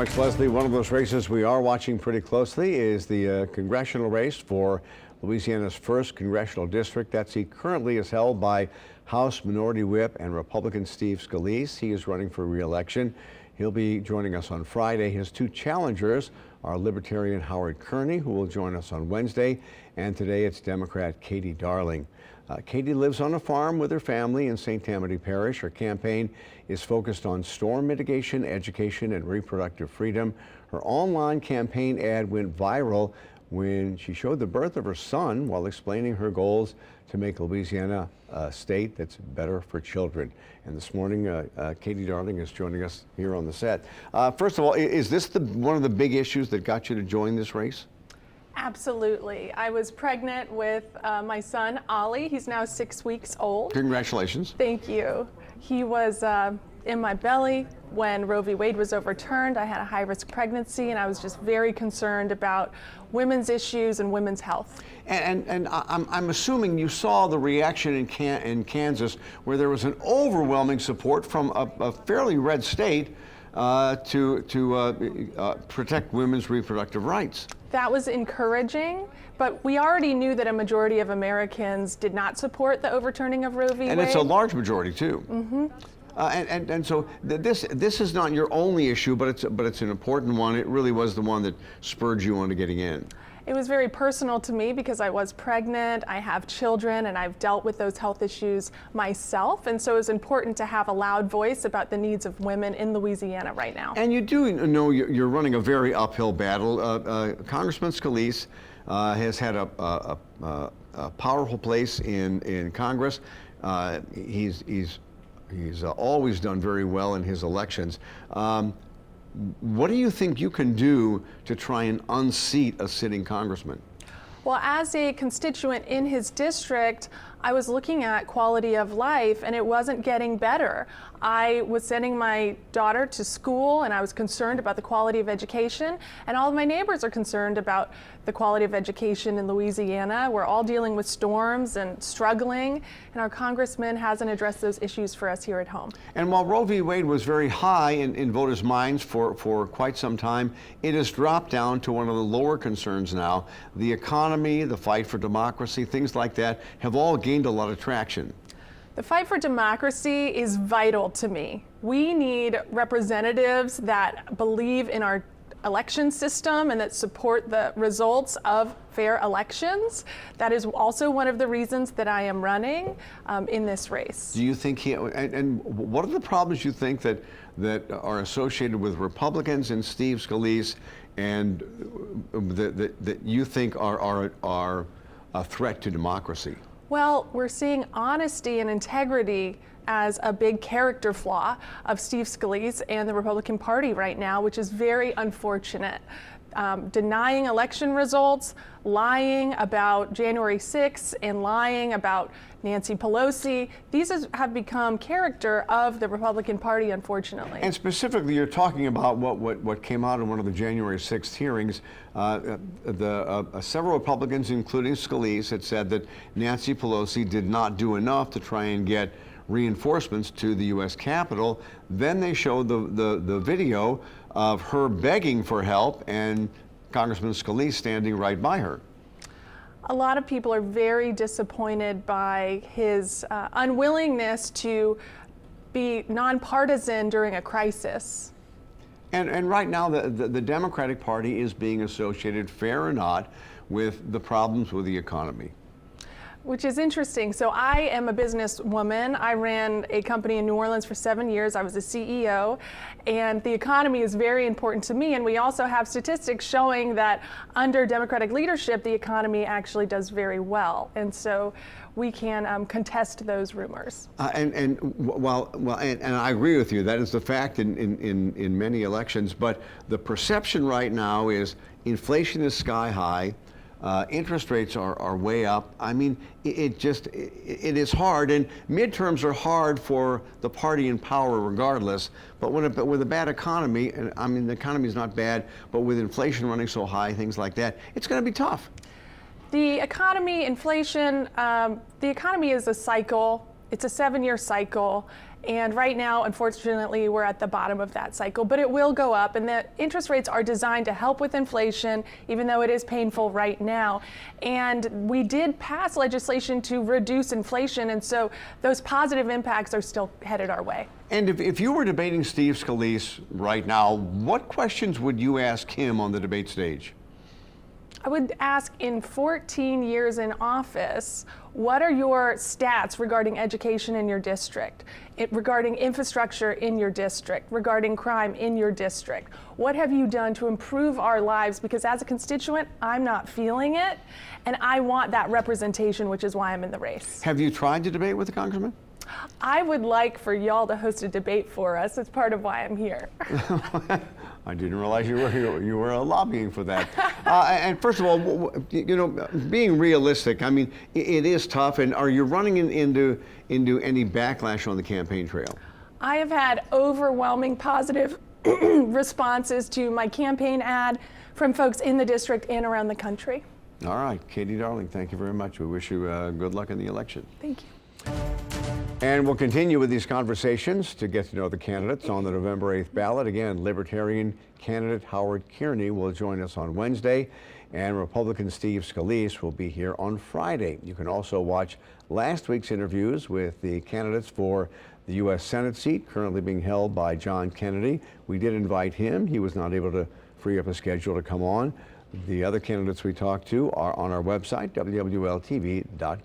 Thanks, Leslie. One of those races we are watching pretty closely is the congressional race for Louisiana's 1st Congressional District. That seat currently is held by House Minority Whip and Republican Steve Scalise. He is running for re-election. He'll be joining us on Friday. His two challengers are Libertarian Howard Kearney, who will join us on Wednesday, and today it's Democrat Katie Darling. Katie lives on a farm with her family in St. Tammany Parish. Her campaign is focused on storm mitigation, education, and reproductive freedom. Her online campaign ad went viral when she showed the birth of her son while explaining her goals to make Louisiana a state that's better for children. And this morning, Katie Darling is joining us here on the set. First of all, is this one of the big issues that got you to join this race? Absolutely. I was pregnant with my son, Ollie. He's now 6 weeks old. Congratulations. Thank you. He was in my belly when Roe v. Wade was overturned. I had a high-risk pregnancy, and I was just very concerned about women's issues and women's health. And I'm assuming you saw the reaction in Kansas, where there was an overwhelming support from a fairly red state to protect women's reproductive rights. That was encouraging, but we already knew that a majority of Americans did not support the overturning of Roe v. Wade. And it's a large majority, too. Mm-hmm. And so this is not your only issue, but it's an important one. It really was the one that spurred you on to getting in. It was very personal to me because I was pregnant, I have children, and I've dealt with those health issues myself. And so it was important to have a loud voice about the needs of women in Louisiana right now. And you do know you're running a very uphill battle. Congressman Scalise has had a powerful place in Congress. He's always done very well in his elections. What do you think you can do to try and unseat a sitting congressman? Well, as a constituent in his district, I was looking at quality of life, and it wasn't getting better. I was sending my daughter to school, and I was concerned about the quality of education, and all of my neighbors are concerned about the quality of education in Louisiana. We're all dealing with storms and struggling, and our congressman hasn't addressed those issues for us here at home. And while Roe v. Wade was very high in voters' minds for quite some time, it has dropped down to one of the lower concerns now. The economy, the fight for democracy, things like that have all gained a lot of traction. The fight for democracy is vital to me. We need representatives that believe in our election system and that support the results of fair elections. That is also one of the reasons that I am running in this race. Do you think and what are the problems you think that are associated with Republicans and Steve Scalise and that you think are a threat to democracy? Well, we're seeing honesty and integrity as a big character flaw of Steve Scalise and the Republican Party right now, which is very unfortunate. Denying election results, lying about January 6th, and lying about Nancy Pelosi. These have become character of the Republican Party, unfortunately. And specifically, you're talking about what came out in one of the January 6th hearings. Several Republicans, including Scalise, had said that Nancy Pelosi did not do enough to try and get reinforcements to the U.S. Capitol. Then they showed the video of her begging for help and Congressman Scalise standing right by her. A lot of people are very disappointed by his unwillingness to be nonpartisan during a crisis. And right now, the Democratic Party is being associated, fair or not, with the problems with the economy. Which is interesting. So I am a businesswoman. I ran a company in New Orleans for 7 years. I was a CEO, and the economy is very important to me. And we also have statistics showing that under Democratic leadership, the economy actually does very well. And so we can contest those rumors. And I agree with you. That is the fact in many elections. But the perception right now is inflation is sky high. Interest rates are way up. I mean, it is hard, and midterms are hard for the party in power regardless. But with a bad economy, and I mean the economy is not bad, but with inflation running so high, things like that, it's going to be tough. The economy, inflation, the economy is a cycle. It's a 7-year cycle, And right now, unfortunately, we're at the bottom of that cycle, but it will go up. And the interest rates are designed to help with inflation, even though it is painful right now. And we did pass legislation to reduce inflation, and so those positive impacts are still headed our way. And if you were debating Steve Scalise right now, what questions would you ask him on the debate stage? I would ask, in 14 years in office, what are your stats regarding education in your district, regarding infrastructure in your district, regarding crime in your district? What have you done to improve our lives? Because as a constituent, I'm not feeling it, and I want that representation, which is why I'm in the race. Have you tried to debate with the congressman? I would like for y'all to host a debate for us. It's part of why I'm here. I didn't realize you were lobbying for that. And first of all, you know, being realistic, I mean, it is tough. And are you running into any backlash on the campaign trail? I have had overwhelming positive responses to my campaign ad from folks in the district and around the country. All right, Katie Darling, thank you very much. We wish you good luck in the election. Thank you. And we'll continue with these conversations to get to know the candidates on the November 8th ballot. Again, Libertarian candidate Howard Kearney will join us on Wednesday, and Republican Steve Scalise will be here on Friday. You can also watch last week's interviews with the candidates for the U.S. Senate seat currently being held by John Kennedy. We did invite him. He was not able to free up a schedule to come on. The other candidates we talked to are on our website, WWLTV.com.